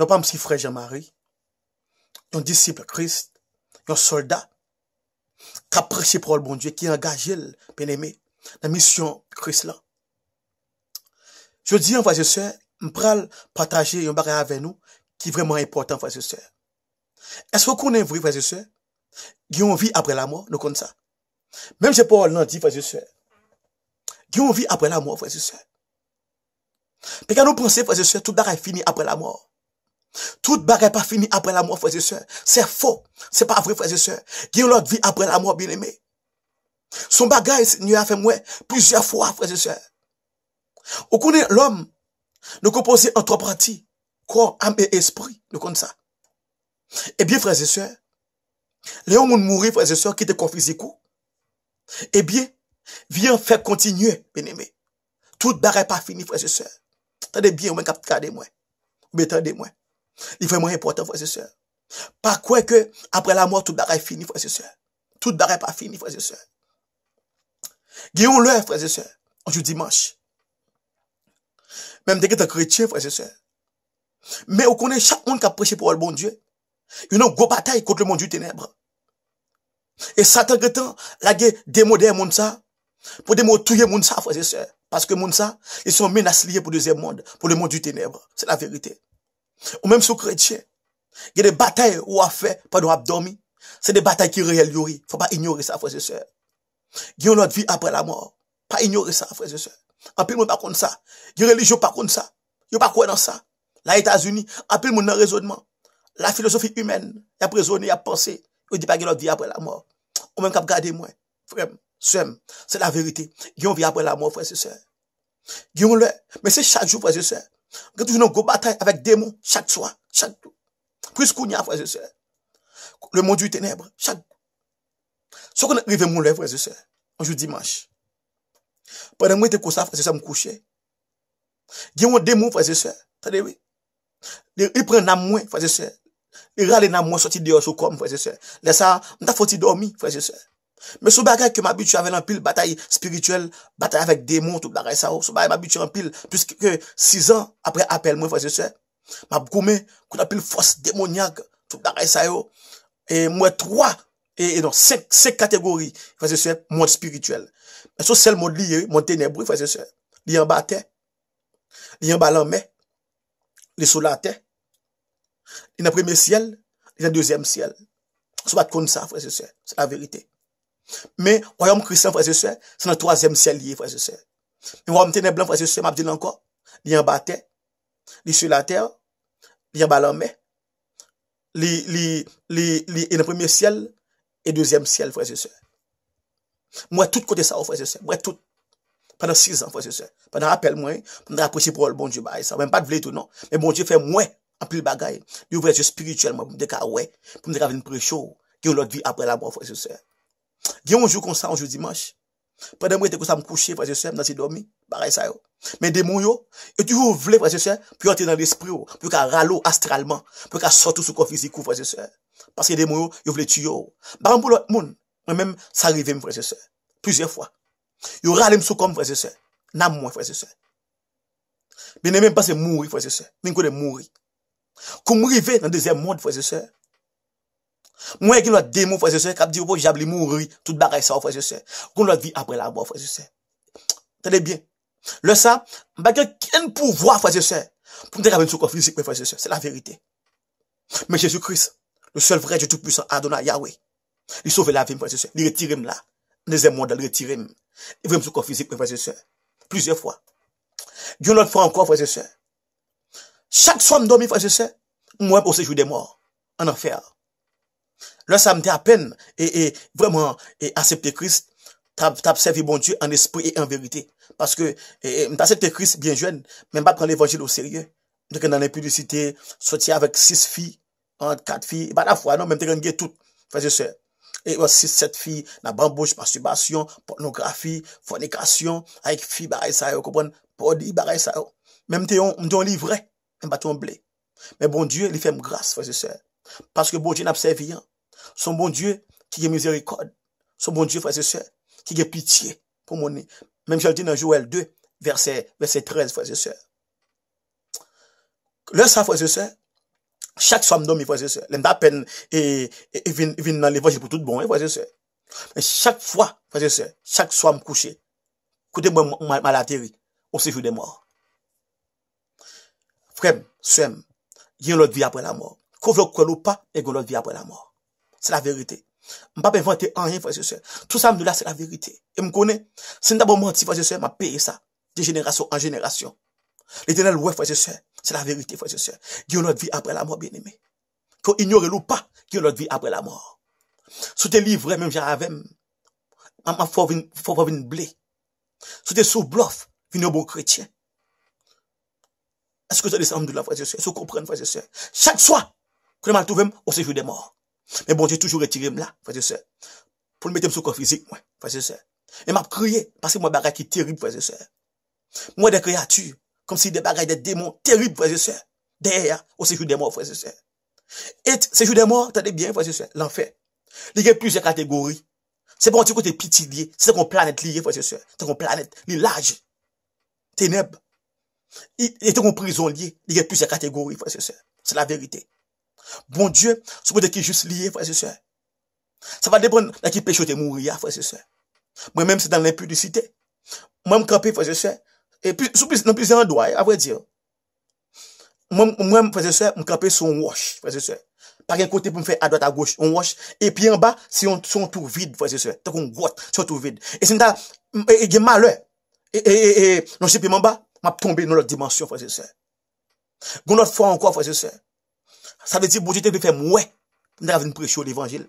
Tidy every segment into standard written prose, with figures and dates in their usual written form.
non pas un petit frère Jean-Marie, un disciple Christ, un soldat, qui a prêché pour le bon Dieu, qui est engagé, bien aimé, dans la mission Christ là. Je dis, frères et sœurs, je vais partager un bagage avec nous, qui est vraiment important, frères et sœurs. Est-ce que vous connaissez, frères et sœurs, qui ont vie après la mort, nous connaissons ça. Même si Paul l'a dit, frères et sœurs, qui ont vie après la mort, frères et sœurs. Mais quand nous pensons, frères et sœurs, tout bagage est fini après la mort. Tout bagage pas fini après la mort, frères et sœurs. C'est faux. C'est pas vrai, frères et sœurs. Qui ont l'autre vie après la mort, bien aimé. Son bagage, Seigneur a fait moi plusieurs fois, frères et sœurs. On connaît l'homme, nous composons en trois parties. Corps, âme et esprit. Nous connaissons ça. Eh bien, frères et sœurs, les hommes mourir, frères et sœurs, qui te confient eh bien, viens faire continuer, bien aimé. Tout bagage pas fini, frères et sœurs. Attendez bien, vous regardez moi. Vous attendez moi. Il est vraiment important, frères et sœurs. Pas quoi que, après la mort, tout bagage est fini, frères et sœurs. Tout bagage pas fini, frères et sœurs. Guillaume l'heure, frères et sœurs, aujourd'hui dimanche. Même dès que tu es chrétien, frères et sœurs. Mais on connaît chaque monde qui a prêché pour le bon Dieu. Il y a une grosse bataille contre le monde du ténèbre. Et Satan, la guerre démodé le monde ça, pour démotuer le monde ça, frères et sœurs. Parce que le monde ça, ils sont menaces liées pour le deuxième monde, pour le monde du ténèbre. C'est la vérité. Ou même sur chrétien. Il y a des batailles où on a fait pendant dormi. C'est des batailles qui réelles, il faut pas ignorer ça, frères et sœurs. Il y a notre vie après la mort. Pas ignorer ça, frères et sœurs. En plus, monde pas contre ça. Il y a religion pas contre ça. Il y a pas quoi dans ça. Les États-Unis, en plus, monde dans le raisonnement. La philosophie humaine, il y a raisonné, il y a pensé. Il dit pas qu'il y a notre vie après la mort. Ou même qu'à garder moi. Frère, c'est la vérité. Il y a une vie après la mort, frères et sœurs. Il y a le, mais c'est chaque jour, frères et sœurs. Il y a toujours une bataille avec des démons, chaque soir, chaque jour. Plus qu'on y a, frères et sœurs. Le monde du ténèbre, chaque jour. Ce qu'on arrive mon lèvre, frères et sœurs, un jour dimanche. Pendant que je suis comme ça, frères et sœurs, me coucher. Il y a un démon, frères et sœurs. Attendez, oui. Il prend un moins, frères et sœurs. Il râle un moins sorti dehors sur comme, frères et sœurs. Là, ça, on a foutu dormir, frères et sœurs. Mais ce bagage que m'habitue avec un pile bataille spirituelle, bataille avec démons, tout bagage ça, ce bagage m'habitue en pile, puisque 6 ans après appel, moi, frères et sœurs, m'a gommé, qu'on a pile force démoniaque, tout bagage ça, et moi, 3, et non, 5 catégories, frères et sœurs, monde spirituel. Mais ce seul monde lié, monde ténébreux, frères et sœurs, lié en bas terre, lié en bas l'homme, les sous la terre, il y a le premier ciel, il y a le deuxième ciel. Ce n'est pas comme ça, frères et sœurs, c'est la vérité. Mais, royaume chrétien, frères et sœurs, c'est le 3e ciel lié, frères et sœurs. Mais royaume ténébreux, frères et sœurs, m'a dit encore, il y a en bas terre, il y a sur la terre, il y a en bas l'homme, il y a le premier ciel et deuxième ciel, frères et sœurs. Moi, tout côté ça, frères et sœurs, moi, tout. Pendant 6 ans, frères et sœurs. Pendant appel, moi, pour me apprécier pour le bon Dieu, ça. Même pas de vle tout, non. Mais bon Dieu fait moi, en plus bagaille. Il ouvre les yeux spirituellement, pour me dire, ouais, pour me dire, venir prêcher, qui ont l'autre vie après la mort, frères et sœurs. Il y a un jour comme ça, un jour dimanche. Pendant que je me coucher, frères et sœurs, dans ces dormi, bagaille ça, yo. Mais des démons, yo, et toujours voulez, frères et sœurs, pour entrer dans l'esprit, pour qu'à râler astralement, pour qu'à sortir sous corps physique, frères et sœurs. Parce que des démons, yo, voulez tuer, yo. Par exemple, pour l'autre monde, moi-même, ça arrive, frères et sœurs. Plusieurs fois. Yo râle sous comme, frères et sœurs. N'a moi, frères et sœurs. Mais n'est même pas c'est mourir, frères et sœurs. Mais qu'on est mourir. Comme arriver dans le deuxième monde, frères et sœurs. Moi, qui l'autre démon, frères et sœurs, qui a dit, oh, j'abli mourir, tout bagaille ça, frères et sœurs. Qu'on l'autre vie après la mort, frères et sœurs. Tenez bien. Le ça, bagay quel pouvoir, frères et sœurs, pour me dire sur corps physique, frères et sœurs. C'est la vérité. Mais Jésus-Christ, le seul vrai Dieu tout-puissant, Adonai Yahweh, il sauve la vie, frères et sœurs. Il retire là. Deuxième monde, il retire. Il veut me sur corps physique, frères et sœurs. Plusieurs fois. Dieu notre fois encore, frères et sœurs. Chaque soir, me dormir, frères et sœurs, moi, pour séjour des morts, en enfer. Là, ça me dit à peine, et vraiment, et accepter Christ, t'as servi bon Dieu en esprit et en vérité. Parce que, t'as accepté Christ bien jeune, même pas prendre l'évangile au sérieux. Donc, dans l'impudicité, sortir avec 6 filles, 4 filles, pas la foi, non, même t'es gagné toutes, frères et sœurs. Et 6, 7 filles, la bambouche, masturbation, pornographie, fornication, avec filles, barré ça, vous comprenez, podi, barré ça, même t'es on livret, même pas ton blé. Mais bon Dieu, il fait grâce, frères et sœurs. Parce que bon Dieu n'a pas servi, son bon Dieu qui est miséricorde, son bon Dieu, frères et sœurs, qui est pitié pour mon nez. Même je le dis dans Joël 2, verset 13, frères et sœurs. Là, ça, frères et sœurs, Chaque soir, m'dormi, frères et sœurs. L'aime pas peine, vin dans l'évangile pour tout bon, frères et sœurs. Mais chaque fois, frères et sœurs, chaque soir, m'coucher. Écoutez, moi, mal atterri, au séjour des morts. Frère, sœur, il y a une autre vie après la mort. Qu'on veut croire ou pas, il y a une autre vie après la mort. C'est la vérité. Je ne vais pas inventer rien, frère et sœurs. Tout ça, là, c'est la vérité. Et me connaît. Si d'abord menti, frère et sœurs, m'a payé ça. De génération en génération. L'éternel, ouais, frère et sœurs. C'est la vérité, frère et sœurs. Il y a une autre vie après la mort, bien aimé. Qu'on ignore ou pas, il y a une autre vie après la mort. Si tu es livré, même j'avais, faut venir blé. Si tu es sous bluff, venir un bon chrétien. Est-ce que tu as des âmes de la frère et sœurs? Est-ce que vous comprenez, frère et sœurs? Chaque soir, quand je m'en trouve au séjour des morts. Mais bon, j'ai toujours retiré là, frère et sœurs. Pour le mettre sur le corps physique, moi, frère et sœurs. Et m'a crié, parce que moi, bagage qui est terrible, frère et sœurs. Moi, des créatures, comme si des bagages, des démons terribles, frère et sœurs. Derrière, au séjour des morts, frère et sœurs. Et séjour des morts, attendez bien, frère et sœurs, l'enfer. Il y a plusieurs catégories. C'est pas un petit côté petit lié, c'est une planète liée, frère et sœurs. C'est une planète, il est large. Ténèbres. Il est une prison liée. Il y a plusieurs catégories, frère et sœurs. C'est la vérité. Bon Dieu, ce côté qui est juste lié, frère et sœurs. Ça va dépendre de qui péché te mourir, frère et sœurs. Moi-même, c'est dans l'impudicité. Moi, je me campe, frère et sœurs. Et puis, dans plusieurs endroits, à vrai dire. Moi, frère et sœurs, je me campe sur un wash, frère et sœurs. Par un côté pour me faire à droite, à gauche, on wash. Et puis en bas, c'est un tour vide, frère et sœurs. Donc on grotte, c'est un tour vide. Et c'est il y a malheur. Non, c'est puis en bas, m'a tombé dans l'autre dimension, frère et sœurs. Une autre fois encore, frère et sœurs. Ça veut dire, bon Dieu, te fait mouais. Nous avons prêché l'évangile.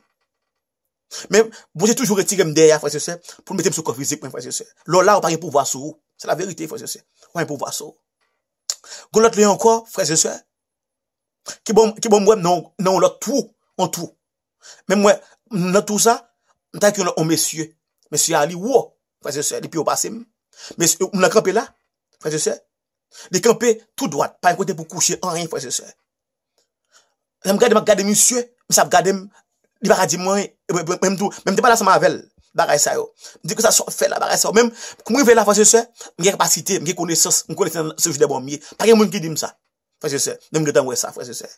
Mais, bon Dieu, toujours retiré derrière, frère et sœurs, pour mettre sur le corps physique, frère et sœurs. Là, on n'a pas de pouvoir sur vous. C'est la vérité, frère et sœurs. On n'a pas de pouvoir sur vous. Une autre encore, frère et sœurs. Qui bon, moi, non, l'autre tout, en tout. Même moi, dans tout ça, tant que on monsieur Ali, wow, frère et sœurs, depuis au passé, mais on a campé là, frère et sœurs. Les camper tout droit, pas un côté pour coucher en rien, frère et sœurs. Je me regarde monsieur, ça me regarde, il va dire moi, même tout, même pas là, ça m'avelle, bagay ça yo. Me dit que ça fait la bagay ça, même, comme je vais là, frère et sœurs, j'ai capacité, j'ai connaissance, je connais ce jeu de bon mieux. Pas quelqu'un qui dit ça, frère et sœurs, même que t'envoies ça, frère et sœurs.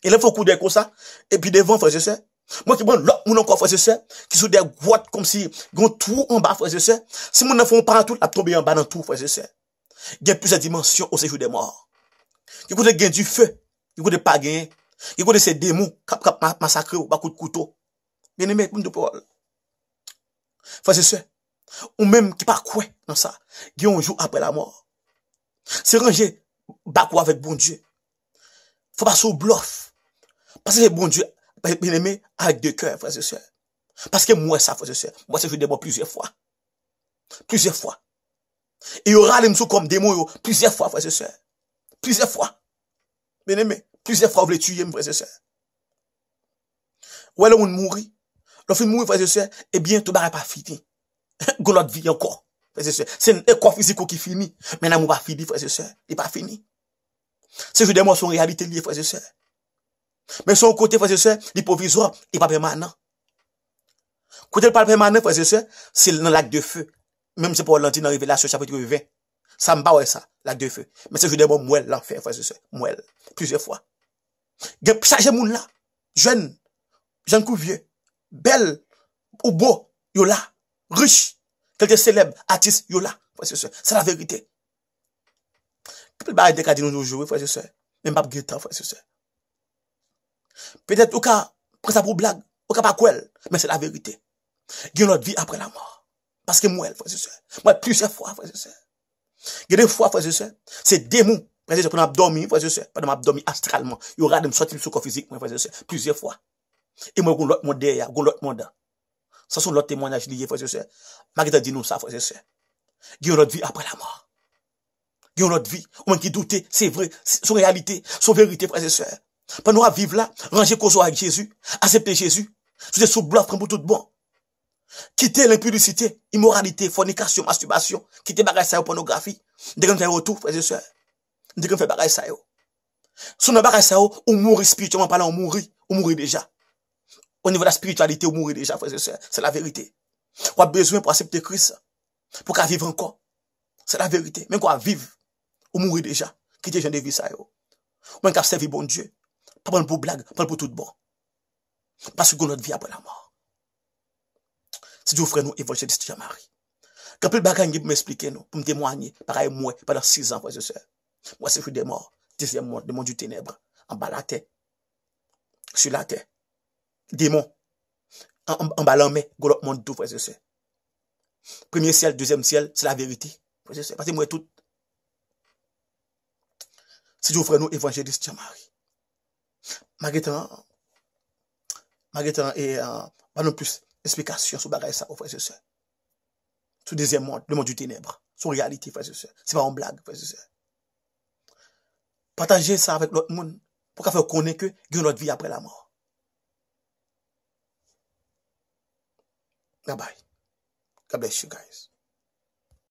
Et là, il faut couper comme ça, et puis devant, frère et sœurs. Moi qui prends l'autre, mon encore, frère et sœurs, qui sont des grottes comme si, ils tout en bas, frère et sœurs. Si mon enfant pas tout, la tomber en bas dans tout, frère et sœurs. Il y a plusieurs dimensions au séjour des morts. Il y a des du feu. Il y a pas gagner. Il y a ces démons qui massacrent au coup de couteau. Bien aimé, comme de Paul. Frère et sœurs. Ou même qui pas quoi dans ça. Il y a un jour après la mort. C'est ranger, bako avec bon Dieu. Faut pas se bluff. Parce que bon Dieu, bien aimé, avec deux cœurs, frère et sœurs. Parce que moi, ça, frère et sœurs. Moi, c'est je des morts plusieurs fois. Plusieurs fois. Et il y aura les msous comme démons, plusieurs fois, frère et sœurs. Plusieurs fois. Bien aimé, plusieurs fois, vous les tuez, frère et sœurs. Ou alors, on mourit. Lorsqu'on mourit, frère et sœurs, eh bien, tout n'est pas fini. Gon l'autre vie encore, frère et sœurs. C'est un corps physique qui finit. Mais l'amour pas fini, frère et sœurs. Il n'est pas fini. Ces jeux des morts sont réalité liées, frère et sœurs. Mais son côté, frère et sœurs, il est provisoire, il n'est pas permanent. Côté pas permanent, frère et sœurs, c'est dans lac de feu. Même si pour l'anti dans Révélation, chapitre 20. Ça me bat, ça, lac de feu. Mais ces jeux des morts, mouelle, l'enfer, frère et sœurs. Mouelle. Plusieurs fois. Chaque monde là, jeune couvieux, belle, ou beau, yo là, riche, quelqu'un célèbre, artiste, yo là, frère et sœurs. C'est la vérité. Peut-être pas des cas de nous jouer, frère et sœurs. Même pas de temps, frère et sœurs. Peut-être au cas, prends ça pour blague, au cas pas quoi, mais c'est la vérité. Il y a notre vie après la mort. Parce que moi, frère et sœurs. Moi, plusieurs fois, frère et sœurs. Il y a des fois, frère et sœurs, c'est démons. Frère et sœurs, pendant abdomen, frère et sœurs, pendant abdomen astralement. Il y aura des sorties sur le corps physique, frère et sœurs, plusieurs fois. Et moi, j'ai l'autre monde derrière, j'ai l'autre monde. Ça sont l'autre témoignage lié, frère et sœurs. Marguerite dit nous ça, frère et sœurs. Il y a notre vie après la mort. Il y a notre vie. Ou même qui doute, c'est vrai, c'est son réalité, son vérité, frère et sœurs. Pendant nous vivre là, ranger cause avec Jésus, accepter Jésus, vous sous bluff, prendre pour tout bon. Quitter l'impudicité, immoralité, fornication, masturbation, quitter bagage ça, pornographie, dès qu'on fait retour, frères et sœurs. Dès qu'on fait bagage ça, si on a bagage ça, on mourit spirituellement parlant, on mourit déjà. Au niveau de la spiritualité, on mourit déjà, frères et sœurs. C'est la vérité. On a besoin pour accepter Christ, pour qu'à vivre encore. C'est la vérité. Même qu'on a vivre, on mourit déjà. Quitter gens de vie ça, on a servir bon Dieu. Pas prendre pour blague, prendre pour tout bon. Parce que notre vie après la mort. Si Dieu frère nous, évangéliste Jean-Marie. Quand plus le bagage pour m'expliquer nous, pour me témoigner, pareil moi, pendant 6 ans, frères et sœurs. Moi, c'est fruit des morts. Deuxième mort, démon du ténèbre. En bas la terre. Sur la terre. Démon. En bas l'homme, gros monde tout, frères et sœurs. Premier ciel, deuxième ciel, c'est la vérité. Frères et sœurs. Parce que moi, tout. Si Dieu frère nous, évangéliste Jean-Marie. Marguerite et pas non plus explication sur bagage ça, frères et sœurs. Sous deuxième monde, le monde du ténèbre. Sur réalité, frères et sœurs. C'est pas une blague, frères et sœurs. Partagez ça avec l'autre monde pour faire connaître que il y a notre vie après la mort. Bye bye. God bless you guys.